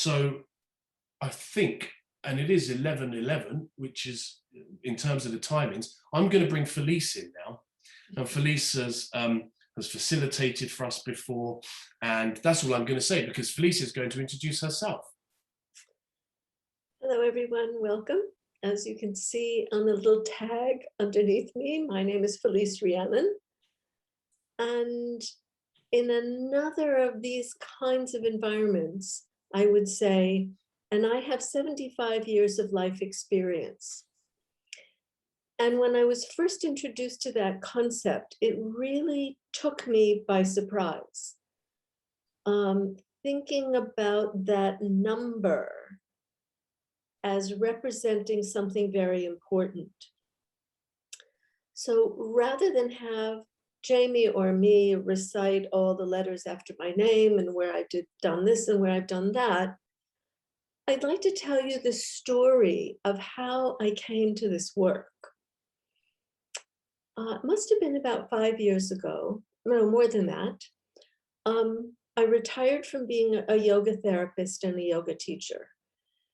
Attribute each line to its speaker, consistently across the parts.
Speaker 1: So I think, and it is 11:11, which is, in terms of the timings, I'm going to bring Felice in now. And Felice has facilitated for us before, and that's all I'm going to say, because Felice is going to introduce herself.
Speaker 2: Hello, everyone. Welcome. As you can see on the little tag underneath me, my name is Felice Rhiannon. And in another of these kinds of environments, I would say, and I have 75 years of life experience. And when I was first introduced to that concept, it really took me by surprise. Thinking about that number as representing something very important. So rather than have Jamie or me recite all the letters after my name and where I've done this and where I've done that, I'd like to tell you the story of how I came to this work. It must have been about 5 years ago, no, more than that. I retired from being a yoga therapist and a yoga teacher.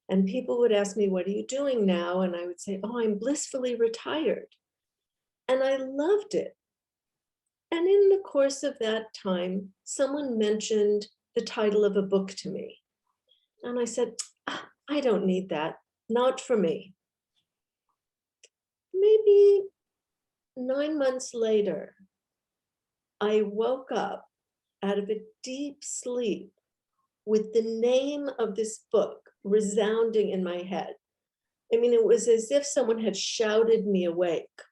Speaker 2: And people would ask me, what are you doing now? And I would say, oh, I'm blissfully retired. And I loved it. And in the course of that time, someone mentioned the title of a book to me. And I said, I don't need that, not for me. Maybe 9 months later, I woke up out of a deep sleep with the name of this book resounding in my head. I mean, it was as if someone had shouted me awake.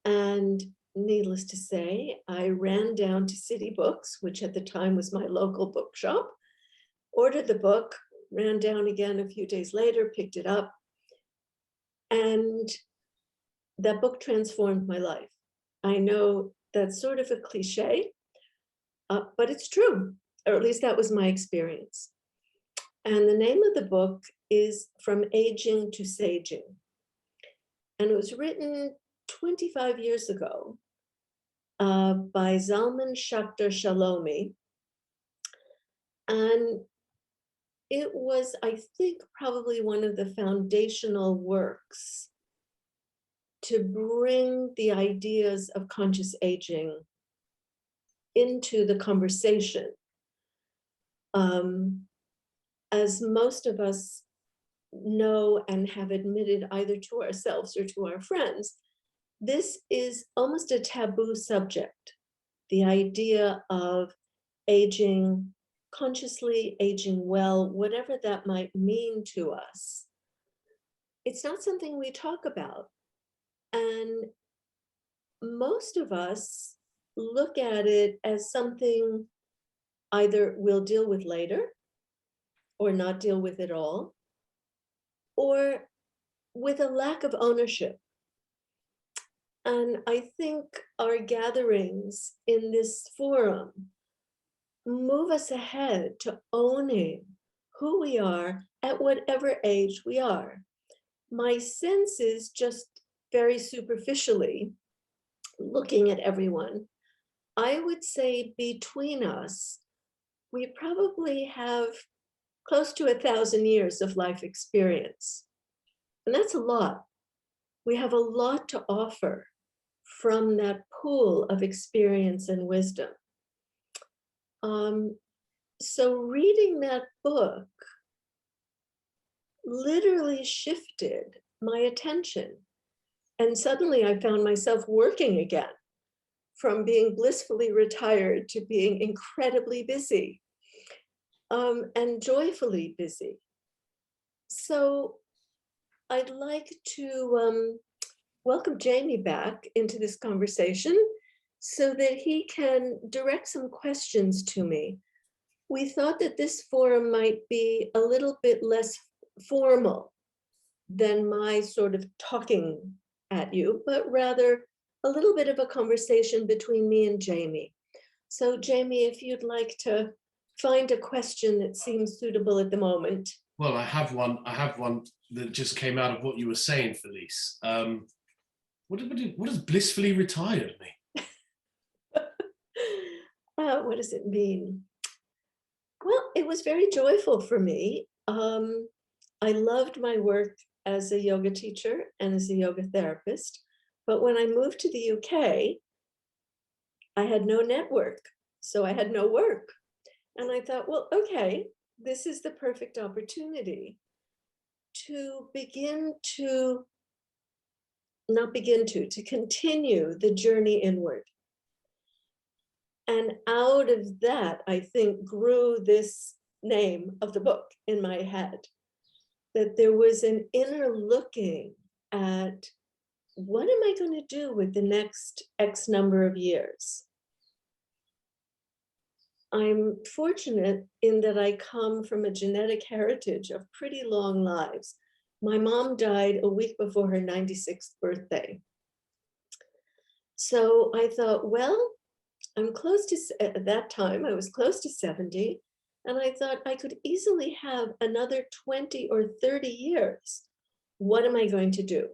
Speaker 2: And needless to say, I ran down to City Books, which at the time was my local bookshop, ordered the book, ran down again a few days later, picked it up, and that book transformed my life. I know that's sort of a cliche, but it's true, or at least that was my experience. And the name of the book is From Aging to Saging. And it was written 25 years ago by Zalman Schachter Shalomi. And it was, I think, probably one of the foundational works to bring the ideas of conscious aging into the conversation. As most of us know and have admitted either to ourselves or to our friends, this is almost a taboo subject. The idea of aging consciously, aging well, whatever that might mean to us. It's not something we talk about. And most of us look at it as something either we'll deal with later or not deal with at all, or with a lack of ownership. And I think our gatherings in this forum move us ahead to owning who we are at whatever age we are. My sense is, just very superficially looking at everyone, I would say between us, we probably have close to 1,000 years of life experience. And that's a lot. We have a lot to offer from that pool of experience and wisdom. So reading that book literally shifted my attention. And suddenly I found myself working again, from being blissfully retired to being incredibly busy. And joyfully busy. So I'd like to welcome Jamie back into this conversation so that he can direct some questions to me. We thought that this forum might be a little bit less formal than my sort of talking at you, but rather a little bit of a conversation between me and Jamie. So Jamie, if you'd like to find a question that seems suitable at the moment.
Speaker 1: Well, I have one that just came out of what you were saying, Felice. What does blissfully retired mean?
Speaker 2: What does it mean? Well, it was very joyful for me. I loved my work as a yoga teacher and as a yoga therapist. But when I moved to the UK, I had no network, so I had no work. And I thought, well, okay, this is the perfect opportunity to to continue the journey inward. And out of that, I think, grew this name of the book in my head, that there was an inner looking at what am I going to do with the next X number of years? I'm fortunate in that I come from a genetic heritage of pretty long lives. My mom died a week before her 96th birthday. So I thought, well, I'm close to, at that time, I was close to 70. And I thought I could easily have another 20 or 30 years. What am I going to do?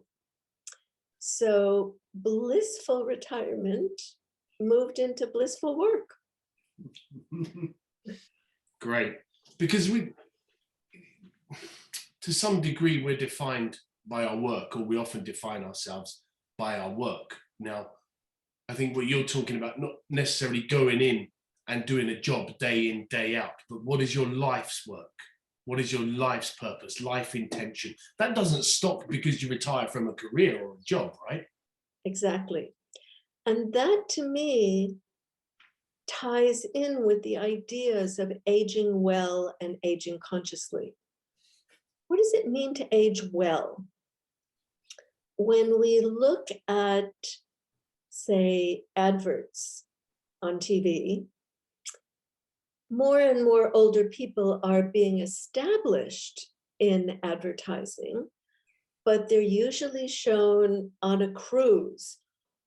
Speaker 2: So blissful retirement moved into blissful work.
Speaker 1: Great. Because to some degree, we're defined by our work, or we often define ourselves by our work. Now, I think what you're talking about, not necessarily going in and doing a job day in, day out, but what is your life's work? What is your life's purpose, life intention? That doesn't stop because you retire from a career or a job, right?
Speaker 2: Exactly. And that to me ties in with the ideas of aging well and aging consciously. What does it mean to age well? When we look at, say, adverts on TV, more and more older people are being established in advertising, but they're usually shown on a cruise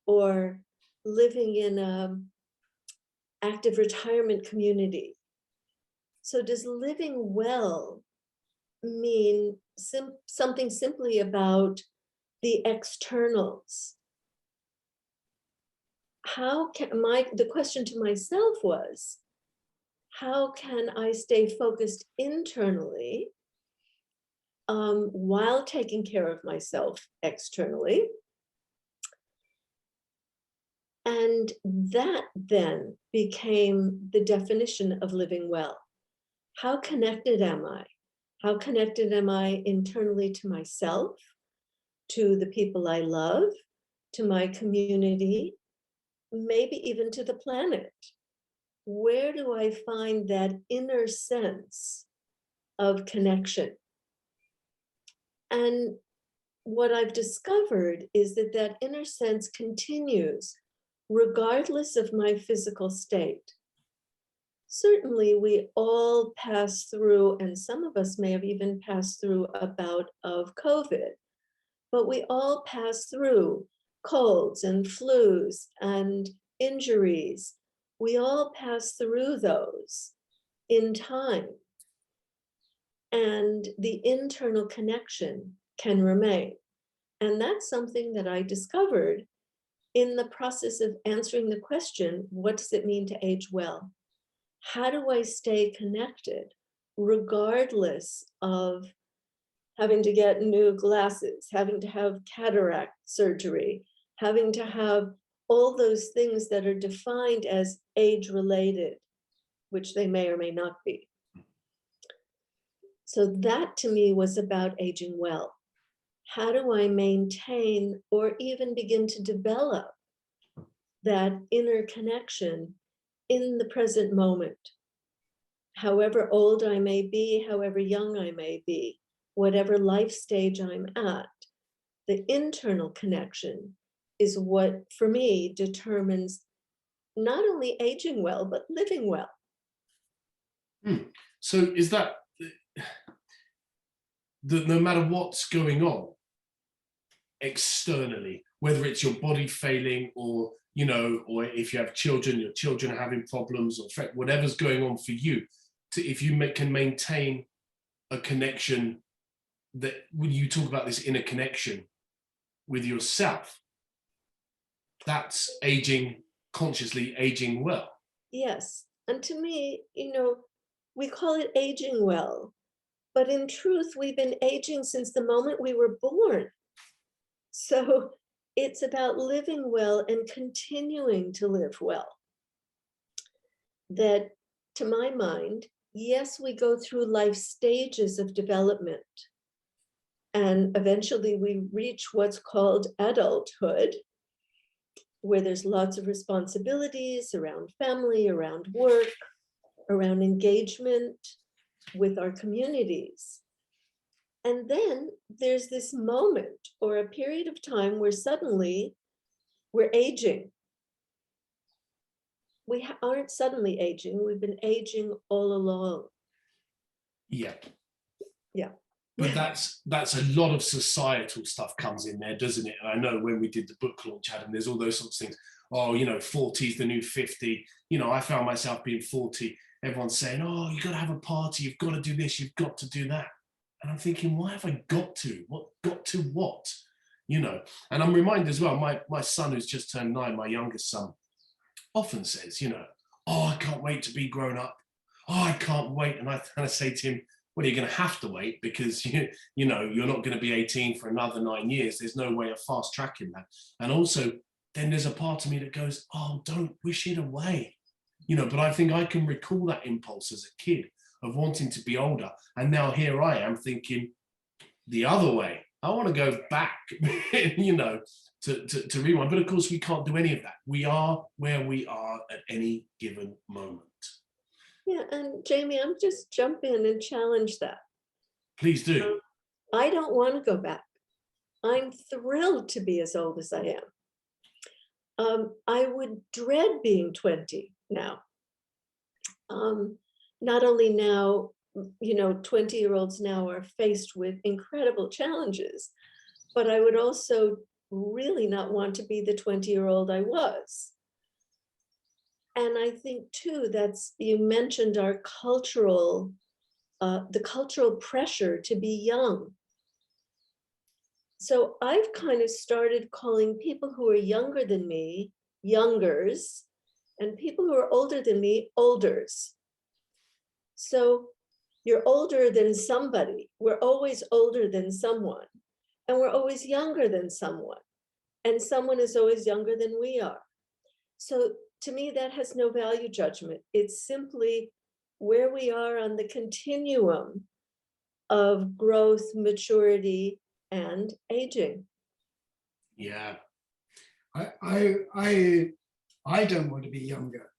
Speaker 2: or living in an active retirement community. So does living well mean something simply about the externals? The question to myself was, how can I stay focused internally while taking care of myself externally? And that then became the definition of living well. How connected am I? How connected am I internally to myself, to the people I love, to my community, maybe even to the planet? Where do I find that inner sense of connection? And what I've discovered is that that inner sense continues regardless of my physical state. Certainly, we all pass through, and some of us may have even passed through a bout of COVID, but we all pass through colds and flus and injuries. We all pass through those in time. And the internal connection can remain. And that's something that I discovered in the process of answering the question, what does it mean to age well? How do I stay connected regardless of having to get new glasses, having to have cataract surgery, having to have all those things that are defined as age-related, which they may or may not be. So that to me was about aging well. How do I maintain or even begin to develop that inner connection in the present moment? However old I may be, however young I may be, whatever life stage I'm at, the internal connection is what, for me, determines not only aging well, but living well.
Speaker 1: So is that no matter what's going on externally, whether it's your body failing or, you know, or if you have children, your children are having problems or whatever's going on for you, if you can maintain a connection, that when you talk about this inner connection with yourself, that's aging consciously, aging well.
Speaker 2: Yes. And to me, you know, we call it aging well, but in truth, we've been aging since the moment we were born. So it's about living well and continuing to live well. That, to my mind, yes, we go through life stages of development. And eventually we reach what's called adulthood, where there's lots of responsibilities around family, around work, around engagement with our communities. And then there's this moment or a period of time where suddenly we're aging. We aren't suddenly aging, we've been aging all along.
Speaker 1: Yeah.
Speaker 2: Yeah.
Speaker 1: But that's a lot of societal stuff comes in there, doesn't it? And I know when we did the book launch, Adam, there's all those sorts of things. Oh, 40 is the new 50. I found myself being 40. Everyone's saying, oh, you've got to have a party. You've got to do this. You've got to do that. And I'm thinking, why have I got to? What got to what? And I'm reminded as well, my son who's just turned 9, my youngest son, often says, oh, I can't wait to be grown up. Oh, I can't wait. And I say to him, well, you're going to have to wait because you're not going to be 18 for another 9 years. There's no way of fast tracking that. And also, then there's a part of me that goes, oh, don't wish it away. But I think I can recall that impulse as a kid of wanting to be older. And now here I am thinking the other way. I want to go back, to rewind. But of course, we can't do any of that. We are where we are at any given moment.
Speaker 2: Yeah, and Jamie, I'm just jump in and challenge that.
Speaker 1: Please do.
Speaker 2: I don't want to go back. I'm thrilled to be as old as I am. I would dread being 20 now. Not only now, 20-year-olds now are faced with incredible challenges, but I would also really not want to be the 20-year-old I was. And I think too, you mentioned our the cultural pressure to be young. So I've kind of started calling people who are younger than me, youngers, and people who are older than me, olders. So you're older than somebody. We're always older than someone, and we're always younger than someone, and someone is always younger than we are. So to me, that has no value judgment. It's simply where we are on the continuum of growth, maturity, and aging.
Speaker 3: Yeah. I don't want to be younger.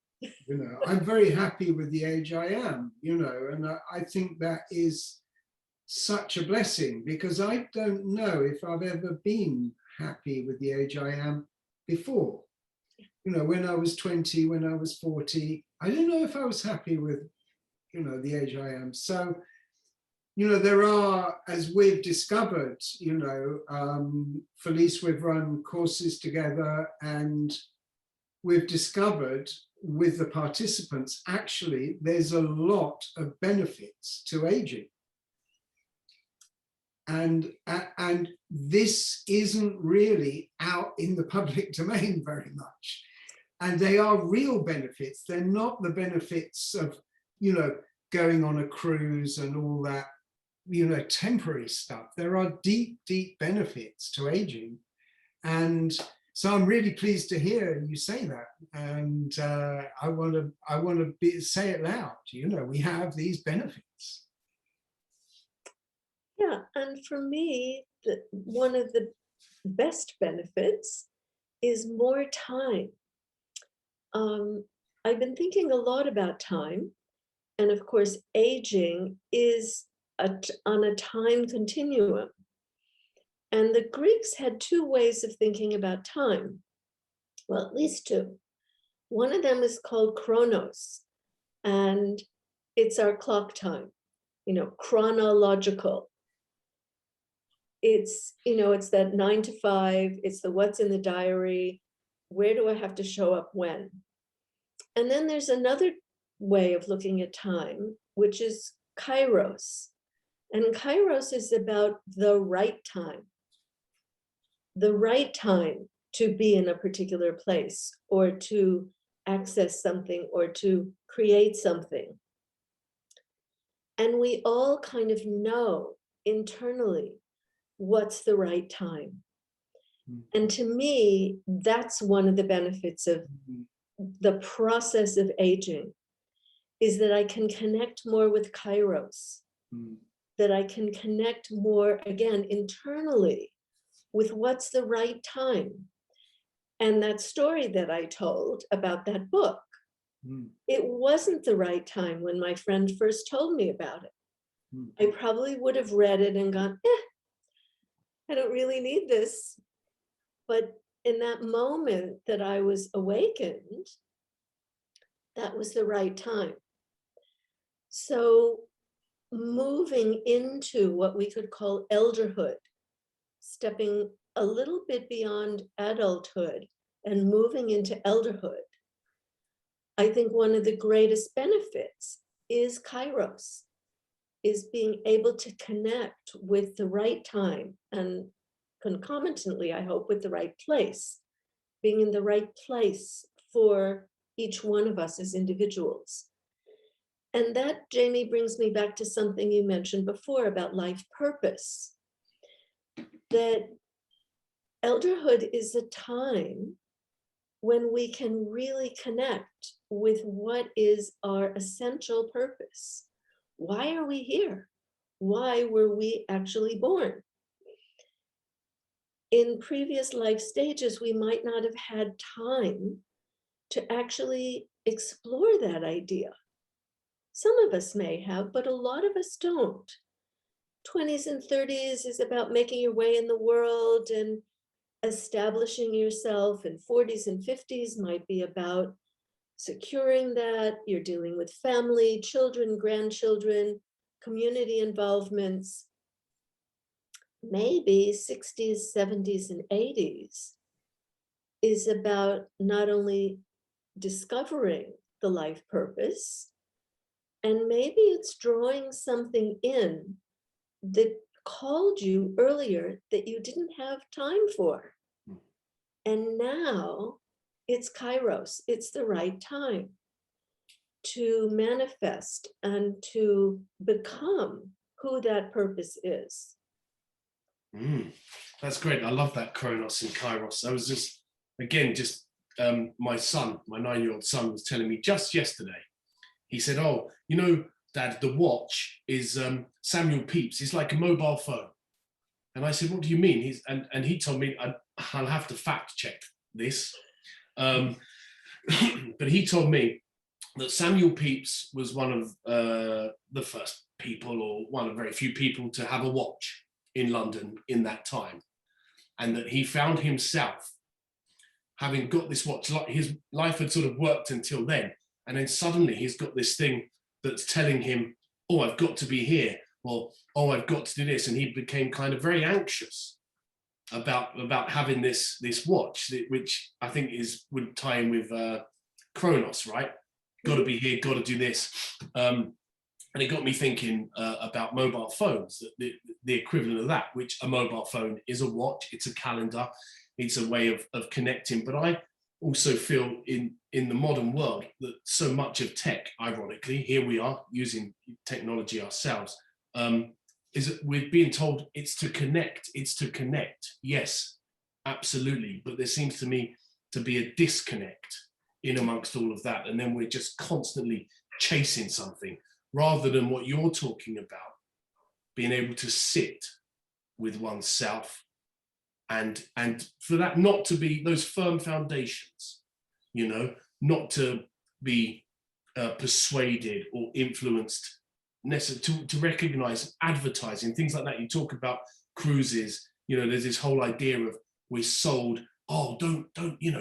Speaker 3: I'm very happy with the age I am, and I think that is such a blessing because I don't know if I've ever been happy with the age I am before. When I was 20, when I was 40, I don't know if I was happy with, the age I am. So, there are, as we've discovered, Felice, we've run courses together and we've discovered with the participants, actually, there's a lot of benefits to aging. And this isn't really out in the public domain very much. And they are real benefits. They're not the benefits of, going on a cruise and all that, temporary stuff. There are deep, deep benefits to aging. And so I'm really pleased to hear you say that. And I want to say it loud, we have these benefits.
Speaker 2: Yeah, and for me, one of the best benefits is more time. I've been thinking a lot about time, and of course, aging is on a time continuum. And the Greeks had 2 ways of thinking about time. Well, at least 2. One of them is called chronos, and it's our clock time, chronological. It's, it's that 9 to 5, it's the what's in the diary, where do I have to show up when? And then there's another way of looking at time, which is kairos. And kairos is about the right time to be in a particular place or to access something or to create something. And we all kind of know internally what's the right time. And to me, that's one of the benefits of the process of aging, is that I can connect more with Kairos, that I can connect more, again, internally with what's the right time. And that story that I told about that book, it wasn't the right time when my friend first told me about it. I probably would have read it and gone, I don't really need this. But in that moment that I was awakened, that was the right time. So moving into what we could call elderhood, stepping a little bit beyond adulthood and moving into elderhood, I think one of the greatest benefits is Kairos, is being able to connect with the right time and concomitantly, I hope, with the right place, being in the right place for each one of us as individuals. And that, Jamie, brings me back to something you mentioned before about life purpose, that elderhood is a time when we can really connect with what is our essential purpose. Why are we here? Why were we actually born? In previous life stages, we might not have had time to actually explore that idea. Some of us may have, but a lot of us don't. 20s and 30s is about making your way in the world and establishing yourself, and 40s and 50s might be about securing that. You're dealing with family, children, grandchildren, community involvements. Maybe 60s, 70s, and 80s is about not only discovering the life purpose, and maybe it's drawing something in that called you earlier that you didn't have time for. And now it's Kairos, it's the right time to manifest and to become who that purpose is.
Speaker 1: That's great. I love that, Kronos and Kairos. I was just, again, my son, my 9-year-old son, was telling me just yesterday. He said, "Oh, you know, Dad, the watch is Samuel Pepys. It's like a mobile phone." And I said, "What do you mean?" And he told me, I'll have to fact check this, but he told me that Samuel Pepys was one of the first people, or one of very few people, to have a watch in London in that time, and that he found himself having got this watch. His life had sort of worked until then, and then suddenly he's got this thing that's telling him, "Oh, I've got to be here," or "Oh, I've got to do this," and he became kind of very anxious about having this watch, which I think would tie in with Kronos, right? Got to be here, got to do this. And it got me thinking about mobile phones, the equivalent of that, which a mobile phone is a watch, it's a calendar, it's a way of connecting. But I also feel in the modern world that so much of tech, ironically, here we are using technology ourselves, is that we're being told it's to connect, it's to connect. Yes, absolutely. But there seems to me to be a disconnect in amongst all of that. And then we're just constantly chasing something, rather than what you're talking about, being able to sit with oneself and for that not to be those firm foundations, not to be persuaded or influenced, to recognize advertising, things like that. You talk about cruises, there's this whole idea of we're sold, oh, don't,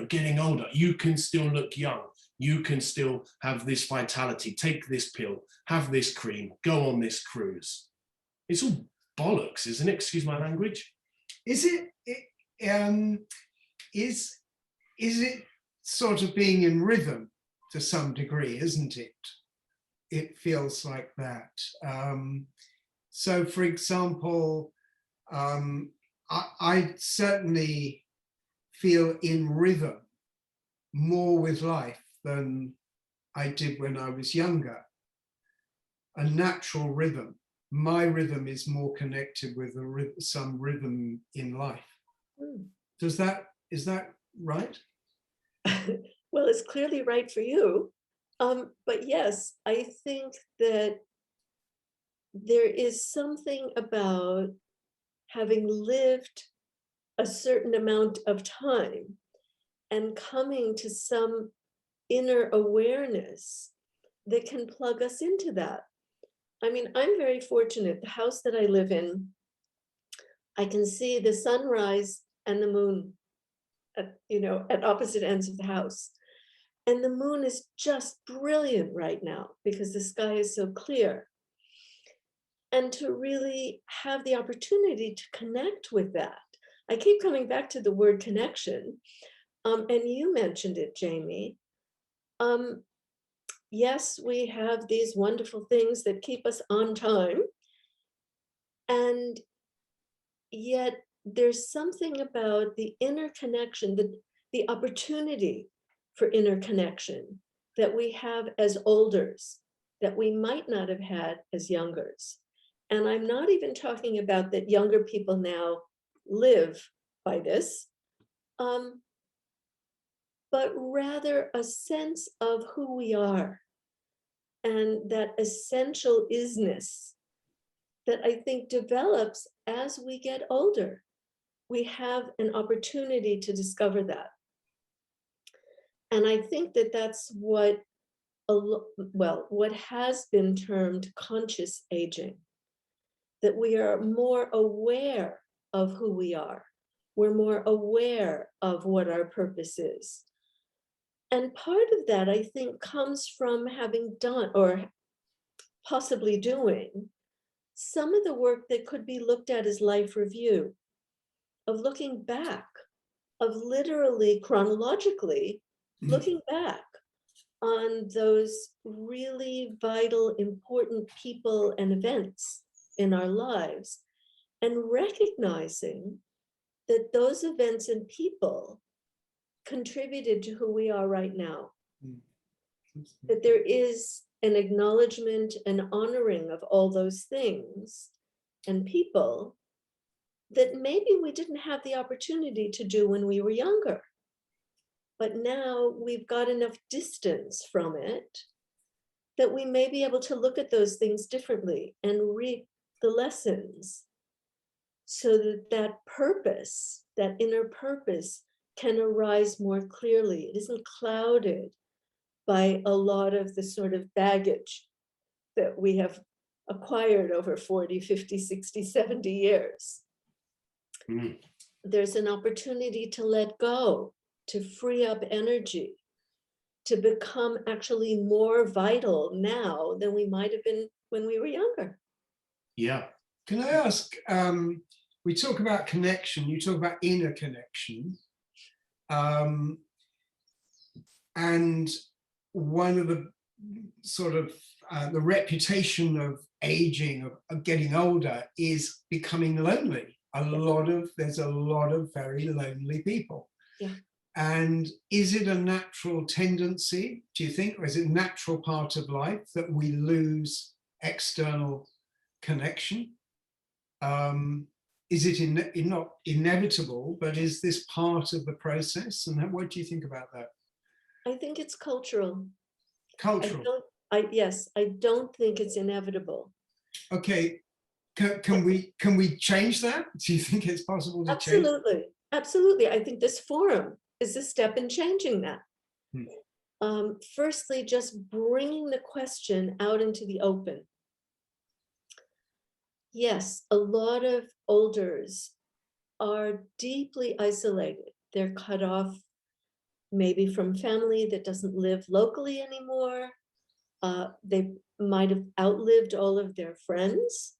Speaker 1: getting older, you can still look young. You can still have this vitality, take this pill, have this cream, go on this cruise. It's all bollocks, isn't it? Excuse my language.
Speaker 3: Is it sort of being in rhythm to some degree, isn't it? It feels like that. So for example, I certainly feel in rhythm more with life than I did when I was younger. a natural rhythm. My rhythm is more connected with some rhythm in life.
Speaker 2: Hmm.
Speaker 3: Is that right?
Speaker 2: Well, it's clearly right for you. But yes, I think that there is something about having lived a certain amount of time and coming to some inner awareness that can plug us into that. I mean, I'm very fortunate. The house that I live in, I can see the sunrise and the moon at opposite ends of the house. And the moon is just brilliant right now because the sky is so clear. And to really have the opportunity to connect with that. I keep coming back to the word connection. And you mentioned it, Jamie. Yes, we have these wonderful things that keep us on time. And yet there's something about the inner connection, the opportunity for inner connection that we have as olders that we might not have had as youngers. And I'm not even talking about that younger people now live by this, but rather a sense of who we are and that essential isness that I think develops as we get older. We have an opportunity to discover that. And I think that that's what has been termed conscious aging, that we are more aware of who we are. We're more aware of what our purpose is. And part of that, I think, comes from having done or possibly doing some of the work that could be looked at as life review, of looking back, of literally chronologically looking back on those really vital, important people and events in our lives, and recognizing that those events and people contributed to who we are right now. That there is an acknowledgement and honoring of all those things and people that maybe we didn't have the opportunity to do when we were younger. But now we've got enough distance from it that we may be able to look at those things differently and read the lessons so that that purpose, that inner purpose, can arise more clearly. It isn't clouded by a lot of the sort of baggage that we have acquired over 40, 50, 60, 70 years.
Speaker 1: Mm.
Speaker 2: There's an opportunity to let go, to free up energy, to become actually more vital now than we might have been when we were younger.
Speaker 1: Yeah.
Speaker 3: Can I ask, we talk about connection, you talk about inner connection. And one of the sort of the reputation of aging, of getting older, is becoming lonely. There's a lot of very lonely people.
Speaker 2: Yeah.
Speaker 3: And is it a natural tendency, do you think, or is it a natural part of life that we lose external connection? Is it not inevitable, but is this part of the process? And what do you think about that?
Speaker 2: I think it's cultural.
Speaker 3: Cultural.
Speaker 2: Yes, I don't think it's inevitable.
Speaker 3: Okay, can we change that? Do you think it's possible to change?
Speaker 2: Absolutely. I think this forum is a step in changing that. Firstly, just bringing the question out into the open. Yes, a lot of olders are deeply isolated. They're cut off maybe from family that doesn't live locally anymore. They might have outlived all of their friends,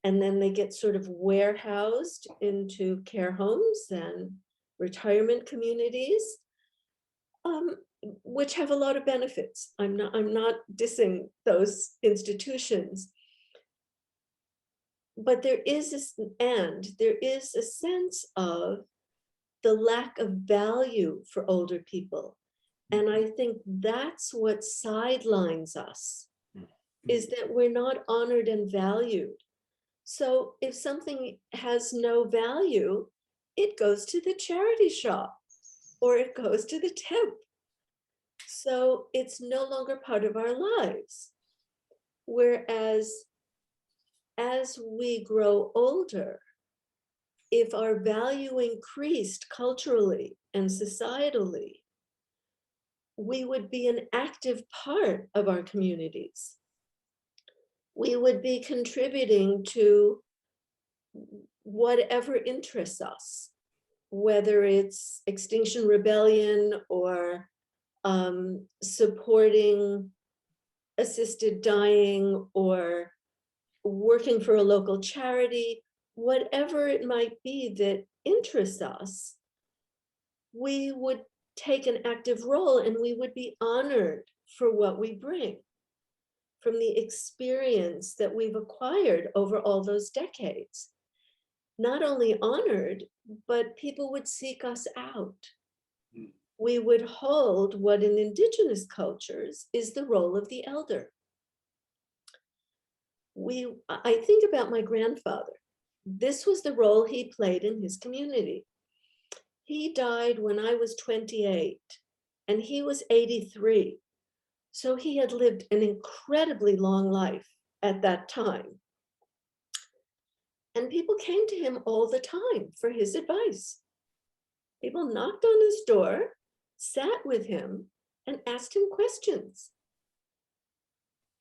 Speaker 2: and then they get sort of warehoused into care homes and retirement communities, which have a lot of benefits. I'm not dissing those institutions, but there is a sense of the lack of value for older people. And I think that's what sidelines us is that we're not honored and valued. So if something has no value, it goes to the charity shop or it goes to the temp. So it's no longer part of our lives. Whereas as we grow older, if our value increased culturally and societally, we would be an active part of our communities. We would be contributing to whatever interests us, whether it's Extinction Rebellion or supporting assisted dying or working for a local charity, whatever it might be that interests us, we would take an active role and we would be honored for what we bring from the experience that we've acquired over all those decades. Not only honored, but people would seek us out. We would hold what in indigenous cultures is the role of the elder. I think about my grandfather. This was the role he played in his community. He died when I was 28 and he was 83. So he had lived an incredibly long life at that time. And people came to him all the time for his advice. People knocked on his door, sat with him, and asked him questions.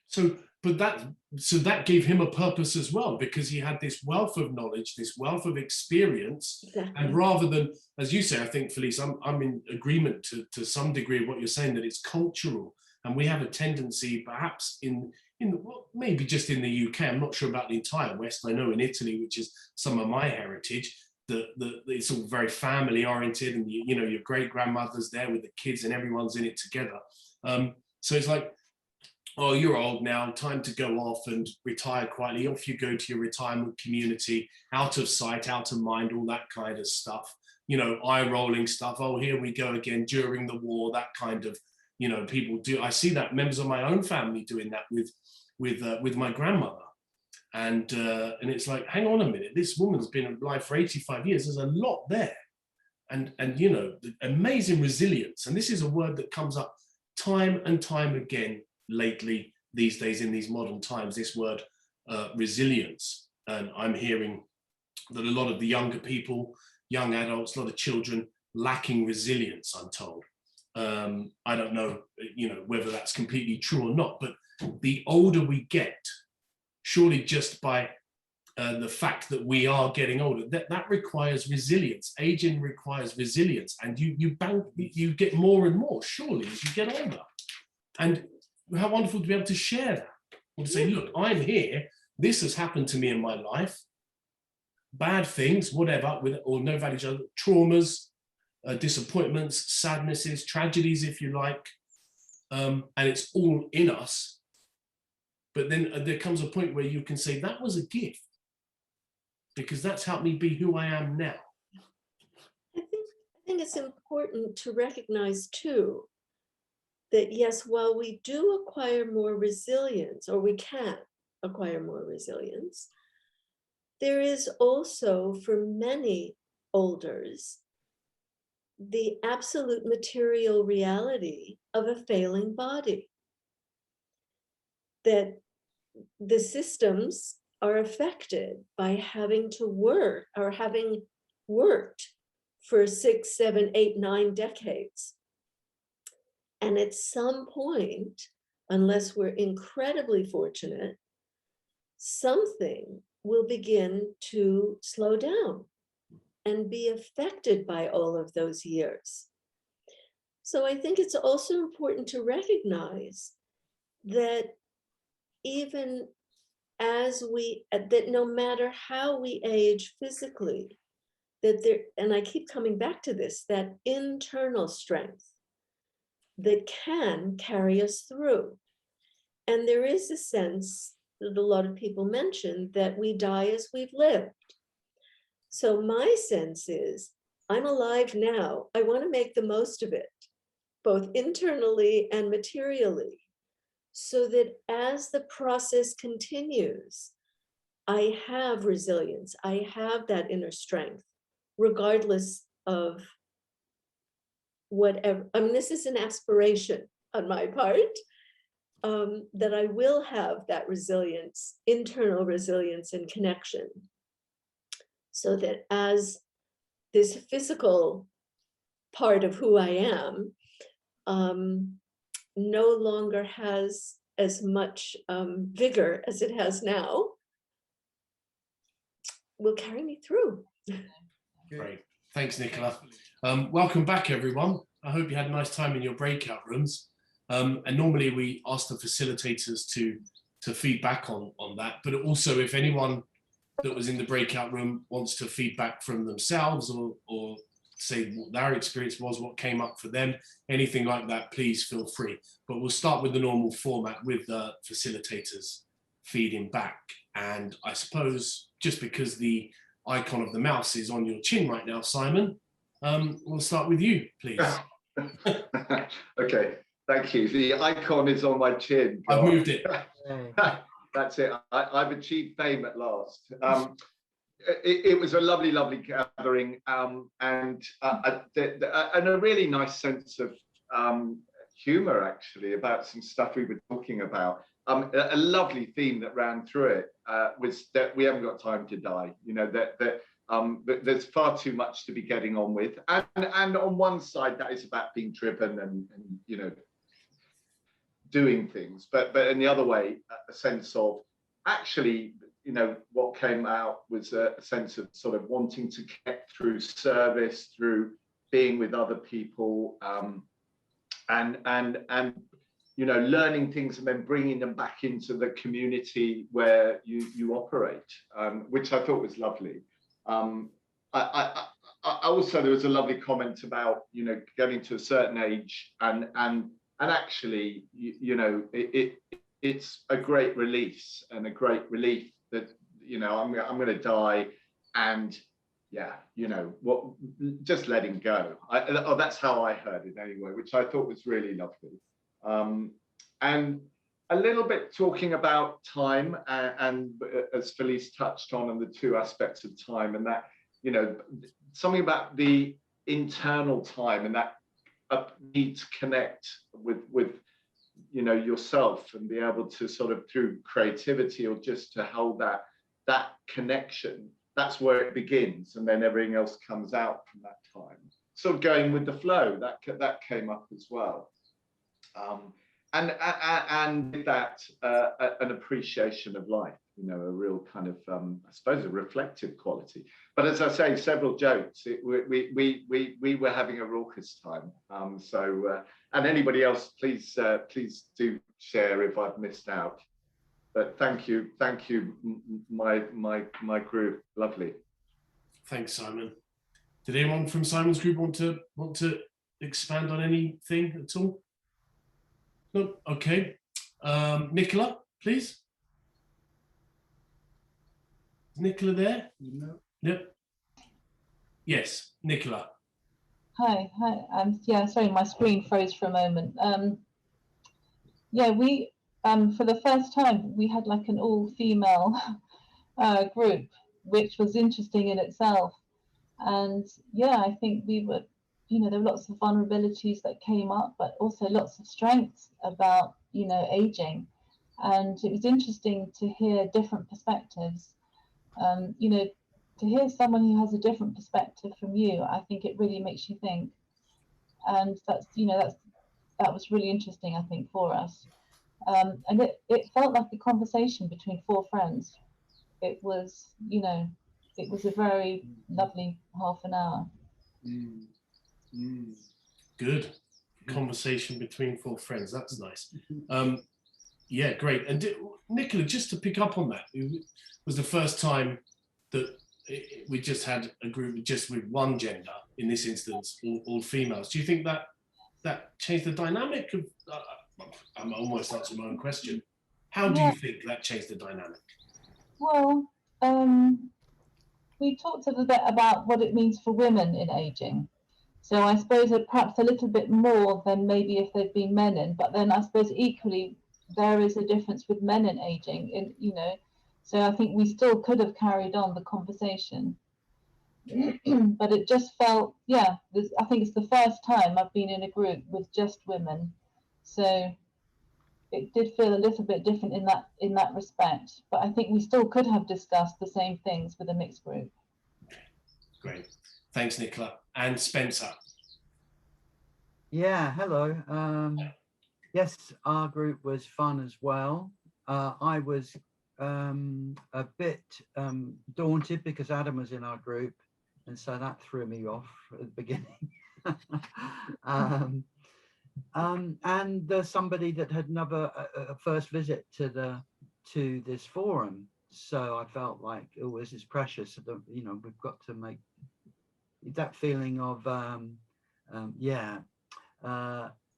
Speaker 1: So that gave him a purpose as well, because he had this wealth of knowledge, this wealth of experience.
Speaker 2: Exactly.
Speaker 1: And rather than, as you say, I think, Felice, I'm in agreement to some degree of what you're saying, that it's cultural. And we have a tendency, perhaps well, maybe just in the UK, I'm not sure about the entire West. I know in Italy, which is some of my heritage, that it's all very family oriented, and your great grandmother's there with the kids and everyone's in it together. So it's like, oh, you're old now, time to go off and retire quietly. Off you go to your retirement community, out of sight, out of mind, all that kind of stuff. Eye rolling stuff. Oh, here we go again during the war, that kind of, people do. I see that members of my own family doing that with my grandmother. And it's like, hang on a minute, this woman's been alive for 85 years. There's a lot there. And the amazing resilience. And this is a word that comes up time and time again lately, these days, in these modern times, this word resilience. And I'm hearing that a lot of the younger people, young adults, a lot of children lacking resilience, I'm told. I don't know, whether that's completely true or not, but the older we get, surely just by the fact that we are getting older, that requires resilience. Aging requires resilience, and you get more and more, surely, as you get older. And how wonderful to be able to share that, or to say, look, I'm here, this has happened to me in my life, bad things, whatever, or no value, traumas, disappointments, sadnesses, tragedies, if you like, and it's all in us. But then there comes a point where you can say, that was a gift, because that's helped me be who I am now.
Speaker 2: I think it's important to recognize too, that yes, while we do acquire more resilience, or we can acquire more resilience, there is also, for many olders, the absolute material reality of a failing body. That the systems are affected by having to work, or having worked for 6, 7, 8, 9 decades. And at some point, unless we're incredibly fortunate, something will begin to slow down and be affected by all of those years. So I think it's also important to recognize that even as that no matter how we age physically, that there, and I keep coming back to this, that internal strength that can carry us through. And there is a sense that a lot of people mention that we die as we've lived. So my sense is, I'm alive now. I want to make the most of it, both internally and materially, so that as the process continues, I have resilience, I have that inner strength, regardless of whatever. I mean, this is an aspiration on my part, that I will have that resilience, internal resilience and connection, so that as this physical part of who I am no longer has as much vigor as it has now, will carry me through.
Speaker 1: Great. Thanks, Nicola. Welcome back, everyone. I hope you had a nice time in your breakout rooms. And normally we ask the facilitators to feed back on that, but also if anyone that was in the breakout room wants to feed back from themselves or say what their experience was, what came up for them, anything like that, please feel free. But we'll start with the normal format with the facilitators feeding back. And I suppose just because the icon of the mouse is on your chin right now, Simon, we'll start with you, please.
Speaker 4: Okay, thank you. The icon is on my chin.
Speaker 1: I've moved it.
Speaker 4: That's it. I've achieved fame at last. It was a lovely, lovely gathering, and a really nice sense of humour, actually, about some stuff we were talking about. A lovely theme that ran through it was that we haven't got time to die. You know, that there's far too much to be getting on with, and on one side that is about being driven and you know, doing things, but in the other way, a sense of actually, you know, what came out was a sense of sort of wanting to get through service, through being with other people, and you know, learning things and then bringing them back into the community where you operate, which I thought was lovely. I also, there was a lovely comment about, you know, getting to a certain age and actually, you know, it's a great release and a great relief that, you know, I'm going to die, and yeah, you know, what, just letting go. That's how I heard it anyway, which I thought was really lovely. And a little bit talking about time, and as Felice touched on, and the two aspects of time, and that, you know, something about the internal time and that need to connect with you know, yourself and be able to sort of, through creativity or just to hold that connection. That's where it begins, and then everything else comes out from that time. Sort of going with the flow, that came up as well. And with that, an appreciation of life, you know, a real kind of, I suppose, a reflective quality. But as I say, several jokes. We were having a raucous time. And anybody else, please do share if I've missed out. But thank you, my group, lovely.
Speaker 1: Thanks, Simon. Did anyone from Simon's group want to expand on anything at all? No. Okay. Nicola, please. Is Nicola there?
Speaker 3: No.
Speaker 1: Yep. Yes, Nicola.
Speaker 5: Hi. Yeah, sorry, my screen froze for a moment. Yeah, we for the first time we had like an all-female group, which was interesting in itself. And yeah, I think we were, you know, there were lots of vulnerabilities that came up, but also lots of strengths about, you know, aging. And it was interesting to hear different perspectives. You know, to hear someone who has a different perspective from you, I think it really makes you think. And that's, you know, that was really interesting, I think, for us. And it felt like a conversation between four friends. It was, you know, it was a very lovely half an hour.
Speaker 1: Good. Conversation between four friends. That's nice. Yeah, great. And Nicola, just to pick up on that, it was the first time that we just had a group just with one gender, in this instance, all females. Do you think that changed the dynamic of, I'm almost answering my own question. How do you think that changed the dynamic?
Speaker 5: Well, we talked a little bit about what it means for women in aging. So I suppose perhaps a little bit more than maybe if there'd been men in, but then I suppose equally there is a difference with men and aging, so I think we still could have carried on the conversation. But it just felt, I think it's the first time I've been in a group with just women, so it did feel a little bit different in that respect. But I think we still could have discussed the same things with a mixed group.
Speaker 1: Great, thanks, Nicola. And Spencer.
Speaker 6: Yeah, hello. Yes, our group was fun as well. I was a bit daunted because Adam was in our group, and so that threw me off at the beginning. And there's somebody that had never a first visit to this forum, so I felt like, oh, this is precious. We've got to make that feeling of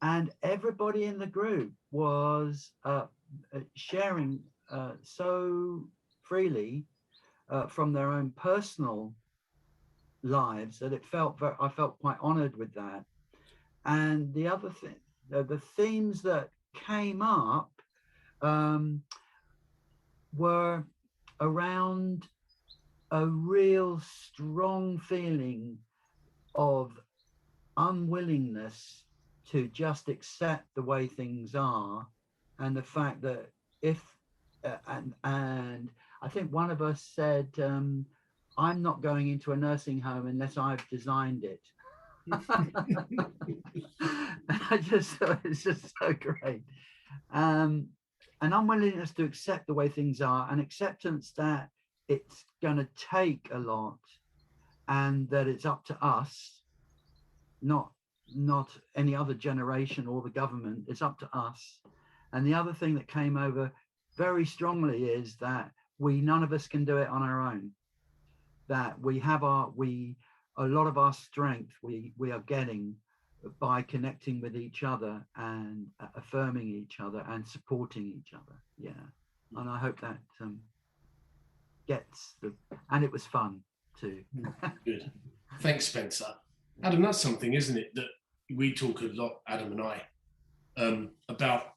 Speaker 6: and everybody in the group was sharing so freely from their own personal lives that I felt quite honored with that. And the other thing, the themes that came up were around a real strong feeling of unwillingness to just accept the way things are, and the fact that if and I think one of us said, I'm not going into a nursing home unless I've designed it. I just thought it's just so great. An unwillingness to accept the way things are, and acceptance that it's going to take a lot, and that it's up to us, not any other generation or the government. It's up to us. And the other thing that came over very strongly is that none of us can do it on our own. That we have a lot of our strength we are getting by connecting with each other and affirming each other and supporting each other. Yeah, and I hope that and it was fun too.
Speaker 1: Good, thanks, Spencer. Adam, that's something, isn't it, that we talk a lot, Adam and I, about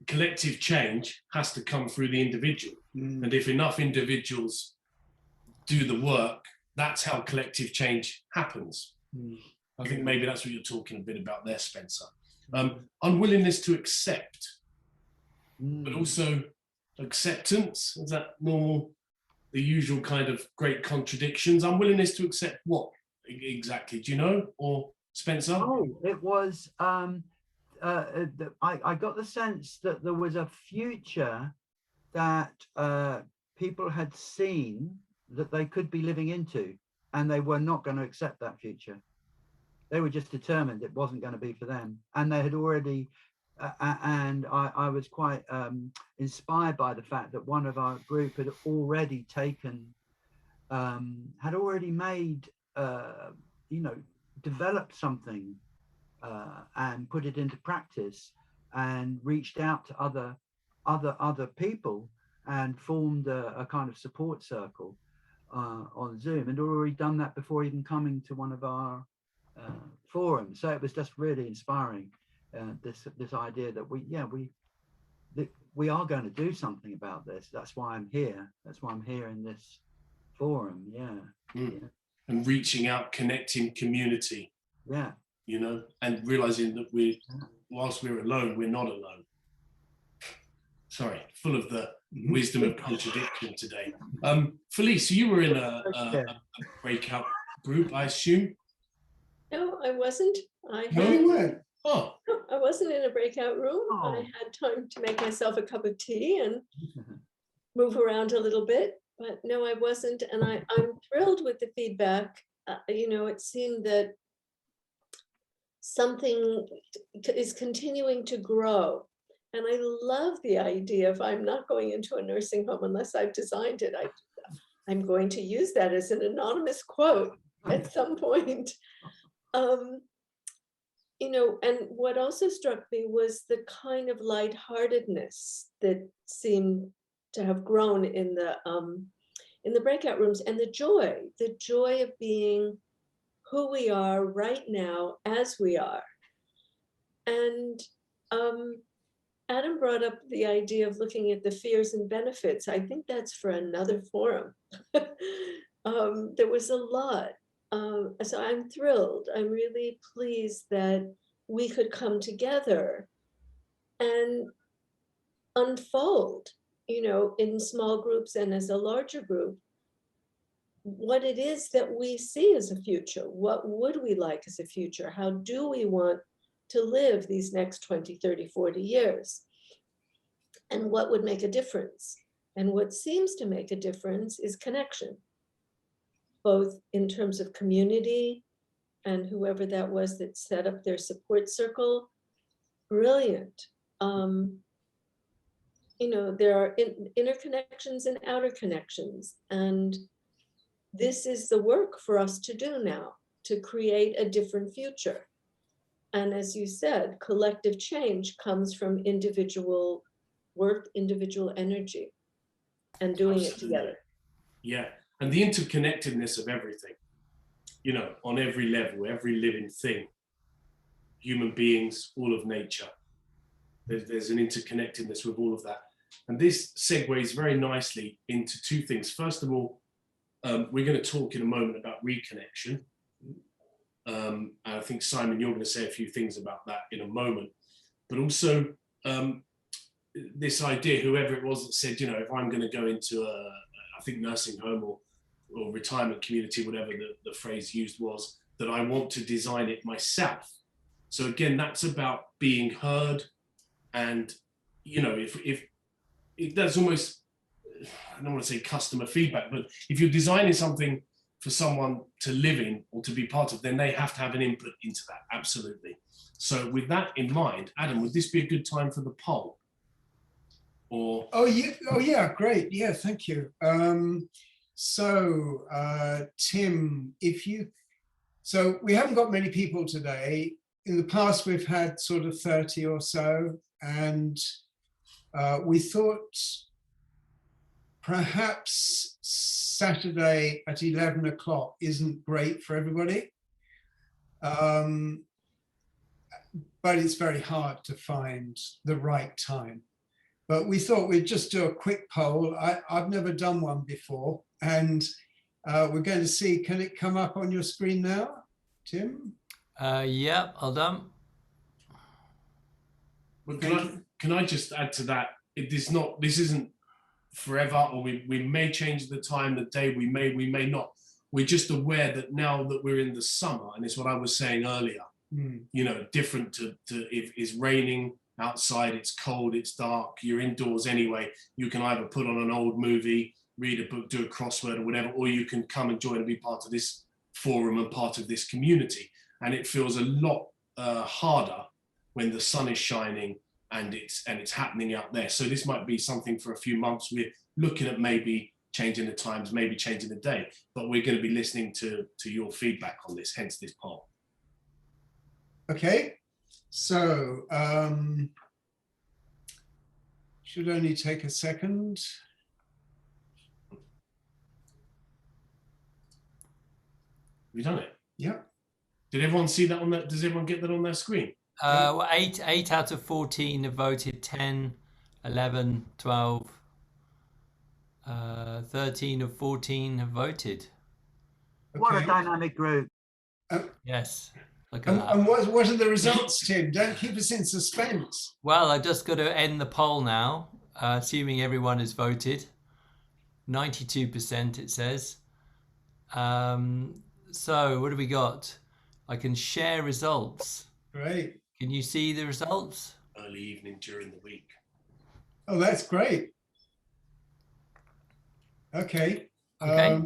Speaker 1: collective change has to come through the individual. And if enough individuals do the work, that's how collective change happens. I think maybe that's what you're talking a bit about there, Spencer. Unwillingness to accept, but also acceptance. Is that normal, the usual kind of great contradictions? Unwillingness to accept what exactly? Do you know? Or Spencer?
Speaker 6: Oh, it was, I got the sense that there was a future that people had seen that they could be living into, and they were not going to accept that future. They were just determined it wasn't going to be for them, and they had already and I was quite inspired by the fact that one of our group had already taken had already made developed something and put it into practice, and reached out to other people and formed a kind of support circle on Zoom, and already done that before even coming to one of our forums. So it was just really inspiring, this idea that we are going to do something about this. That's why I'm here. That's why I'm here in this forum. Yeah.
Speaker 1: And reaching out, connecting community.
Speaker 6: Yeah.
Speaker 1: And realizing that whilst we're alone, we're not alone. Sorry, full of the wisdom of contradiction today. Felice, you were in a breakout group, I assume?
Speaker 2: No, I wasn't.
Speaker 1: Oh.
Speaker 2: I wasn't in a breakout room. I had time to make myself a cup of tea and move around a little bit, but no, I wasn't. And I'm thrilled with the feedback. It seemed that something is continuing to grow. And I love the idea of, I'm not going into a nursing home unless I've designed it. I'm going to use that as an anonymous quote at some point. And what also struck me was the kind of lightheartedness that seemed to have grown in the breakout rooms, and the joy of being who we are right now as we are. And Adam brought up the idea of looking at the fears and benefits. I think that's for another forum. There was a lot. So I'm thrilled. I'm really pleased that we could come together and unfold, in small groups and as a larger group, what it is that we see as a future. What would we like as a future? How do we want to live these next 20, 30, 40 years? And what would make a difference? And what seems to make a difference is connection, both in terms of community and whoever that was that set up their support circle. Brilliant. There are inner connections and outer connections. And this is the work for us to do now, to create a different future. And as you said, collective change comes from individual work, individual energy, and doing it together.
Speaker 1: Yeah, and the interconnectedness of everything, on every level, every living thing, human beings, all of nature. There's an interconnectedness with all of that. And this segues very nicely into two things. First of all, we're going to talk in a moment about reconnection. And I think, Simon, you're going to say a few things about that in a moment. But also this idea, whoever it was that said, if I'm going to go into I think nursing home or retirement community, whatever the phrase used was, that I want to design it myself. So again, that's about being heard. And, if that's almost, I don't want to say customer feedback, but if you're designing something for someone to live in or to be part of, then they have to have an input into that. Absolutely. So with that in mind, Adam, would this be a good time for the poll? Or
Speaker 3: oh yeah, great. Yeah, thank you. Tim, so we haven't got many people today. In the past, we've had sort of 30 or so, and we thought perhaps Saturday at 11 o'clock isn't great for everybody. But it's very hard to find the right time. But we thought we'd just do a quick poll. I've never done one before, and we're going to see, can it come up on your screen now, Tim?
Speaker 7: Yeah, all done.
Speaker 1: Well, can I just add to that? This isn't forever, or we may change the time, the day, we may not. We're just aware that now that we're in the summer, and it's what I was saying earlier, different to if it's raining outside, it's cold, it's dark, you're indoors anyway, you can either put on an old movie, read a book, do a crossword or whatever, or you can come and join and be part of this forum and part of this community. And it feels a lot harder when the sun is shining and it's happening out there. So this might be something for a few months. We're looking at maybe changing the times, maybe changing the day, but we're going to be listening to your feedback on this, hence this poll.
Speaker 3: Okay, so should only take a second.
Speaker 1: Have you done it?
Speaker 3: Yeah.
Speaker 1: Did everyone see that on that? Does everyone get that on their screen?
Speaker 7: Well, 8 out of 14 have voted, 10, 11, 12, 13 of 14 have voted.
Speaker 6: What a dynamic group.
Speaker 7: Yes. Look at that.
Speaker 3: And what are the results, Tim? Don't keep us in suspense.
Speaker 7: Well, I just got to end the poll now, assuming everyone has voted. 92% it says. So what do we got? I can share results.
Speaker 3: Great.
Speaker 7: Can you see the results?
Speaker 1: Early evening during the week.
Speaker 3: Oh, that's great. Okay.
Speaker 7: Okay.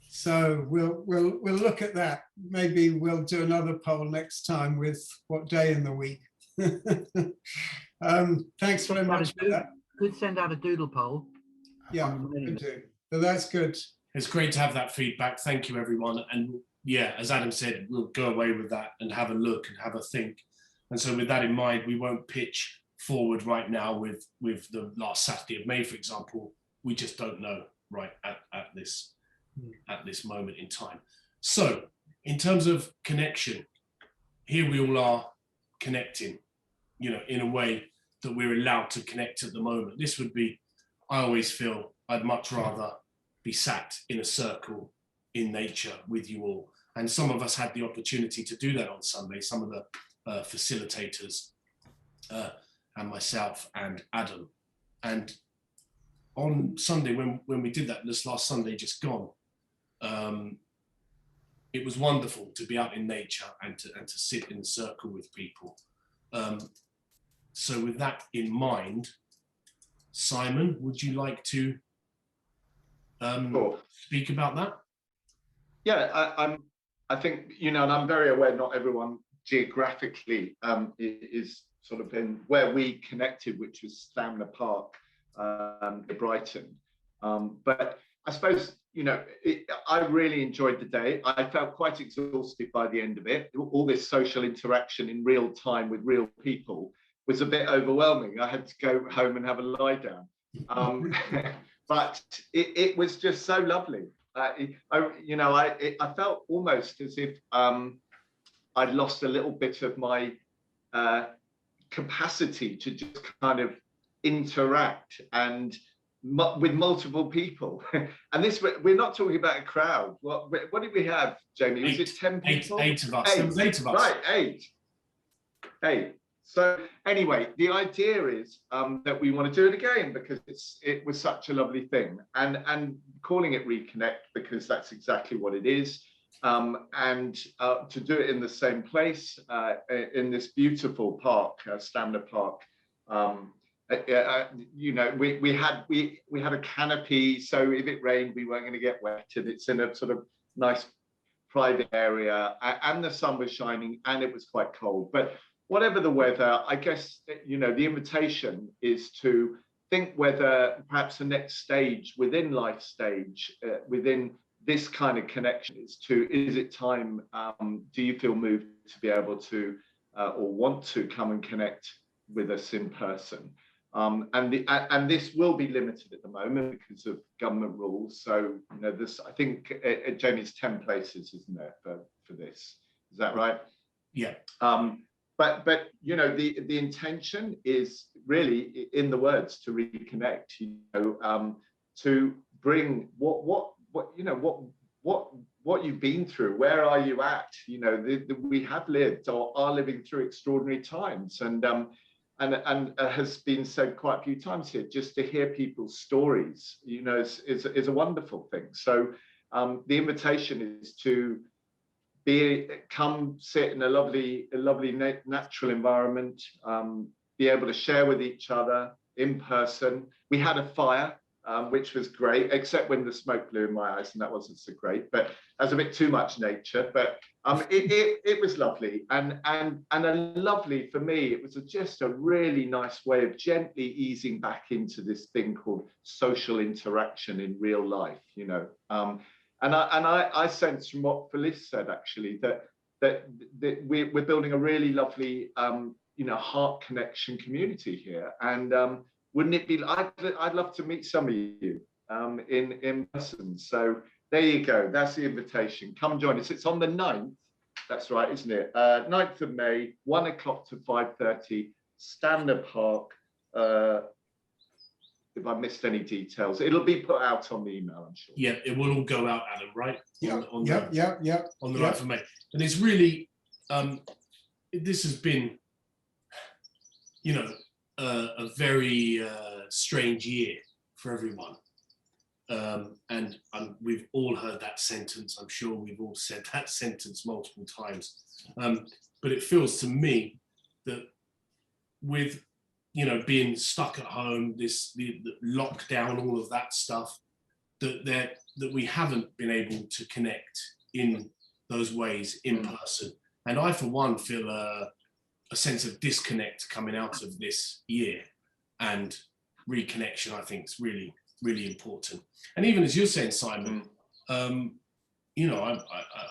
Speaker 3: So we'll look at that. Maybe we'll do another poll next time with what day in the week. Thanks very much for that.
Speaker 6: Could send out a doodle poll.
Speaker 3: Yeah, we do. So that's good.
Speaker 1: It's great to have that feedback. Thank you, everyone. And yeah, as Adam said, we'll go away with that and have a look and have a think. And so with that in mind, we won't pitch forward right now with the last Saturday of May, for example. We just don't know right at this moment in time. So in terms of connection, here we all are connecting. in a way that we're allowed to connect at the moment. This would be, I always feel I'd much rather be sat in a circle in nature with you all. And some of us had the opportunity to do that on Sunday, some of the facilitators and myself and Adam. And on Sunday, when we did that, this last Sunday just gone, it was wonderful to be out in nature and to sit in a circle with people. So with that in mind, Simon, would you like to
Speaker 4: Sure.
Speaker 1: speak about that?
Speaker 4: Yeah, I think, and I'm very aware not everyone geographically is sort of in where we connected, which was Stamner Park in Brighton. But I suppose, I really enjoyed the day. I felt quite exhausted by the end of it. All this social interaction in real time with real people was a bit overwhelming. I had to go home and have a lie down. But it was just so lovely. I felt almost as if I'd lost a little bit of my capacity to just kind of interact and with multiple people. And this, we're not talking about a crowd. What did we have, Jamie? Was it 10 people?
Speaker 1: Eight of us. There was 8 of us.
Speaker 4: Right, eight. So anyway, the idea is that we want to do it again because it was such a lovely thing, and calling it Reconnect because that's exactly what it is, and to do it in the same place in this beautiful park, Stamner Park. We had a canopy, so if it rained, we weren't going to get wet, and it's in a sort of nice private area, and the sun was shining, and it was quite cold, but whatever the weather, I guess, the invitation is to think whether perhaps the next stage within life stage, within this kind of connection is it time, do you feel moved to be able to, or want to come and connect with us in person? And this will be limited at the moment because of government rules. So, this, I think, Jamie's 10 places, isn't there, for this? Is that right?
Speaker 1: Yeah.
Speaker 4: But the intention is really in the words to reconnect, to bring what you've been through. Where are you at? We have lived or are living through extraordinary times, and has been said quite a few times here. Just to hear people's stories, is a wonderful thing. So the invitation is to come sit in a lovely natural environment, be able to share with each other in person. We had a fire, which was great, except when the smoke blew in my eyes, and that wasn't so great, but that's a bit too much nature, but it was lovely, and a lovely, for me, it was just a really nice way of gently easing back into this thing called social interaction in real life, And I sense from what Felice said, actually, that we're building a really lovely, heart connection community here. And wouldn't it be? I'd love to meet some of you in person. So there you go. That's the invitation. Come join us. It's on the 9th. That's right, isn't it? 9th of May, 1 o'clock to 5:30, Stamner Park. If I missed any details, it'll be put out on the email, I'm sure.
Speaker 1: Yeah, it will all go out, Adam, right?
Speaker 3: Yeah,
Speaker 1: On
Speaker 3: yeah.
Speaker 1: On the 9th of May. And it's really, this has been, a very strange year for everyone. And we've all heard that sentence. I'm sure we've all said that sentence multiple times. But it feels to me that with being stuck at home, the lockdown, all of that stuff, that we haven't been able to connect in those ways in person. And I, for one, feel a sense of disconnect coming out of this year, and reconnection, I think, is really, really important. And even as you're saying, Simon, I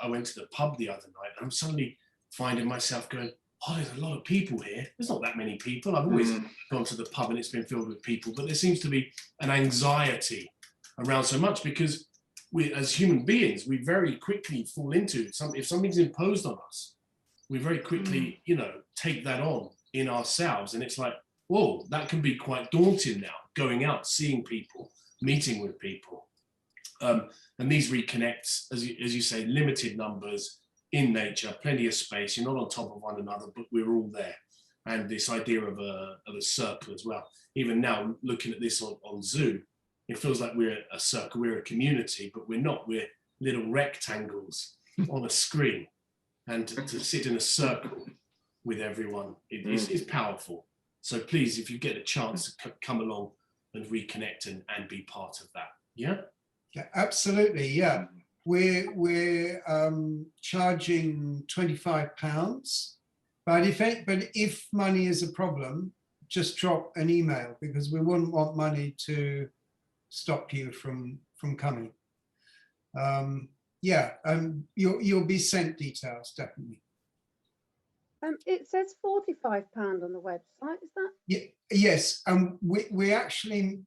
Speaker 1: went to the pub the other night, and I'm suddenly finding myself going, oh, there's a lot of people here. There's not that many people. I've always gone to the pub and it's been filled with people, but there seems to be an anxiety around so much because we, as human beings, we very quickly fall into if something's imposed on us, we very quickly, take that on in ourselves. And it's like, whoa, that can be quite daunting now, going out, seeing people, meeting with people. And these reconnects, as you say, limited numbers in nature, plenty of space. You're not on top of one another, but we're all there. And this idea of a circle as well. Even now, looking at this on Zoom, it feels like we're a circle, we're a community, but we're not. We're little rectangles on a screen. And to sit in a circle with everyone is powerful. So please, if you get a chance to come along and reconnect and be part of that. Yeah?
Speaker 3: Yeah, absolutely. Yeah, we're charging £25, but if money is a problem, just drop an email, because we wouldn't want money to stop you from coming. Yeah, you'll be sent details, definitely.
Speaker 8: It says £45 on the website. Is that?
Speaker 3: Yeah, yes, we actually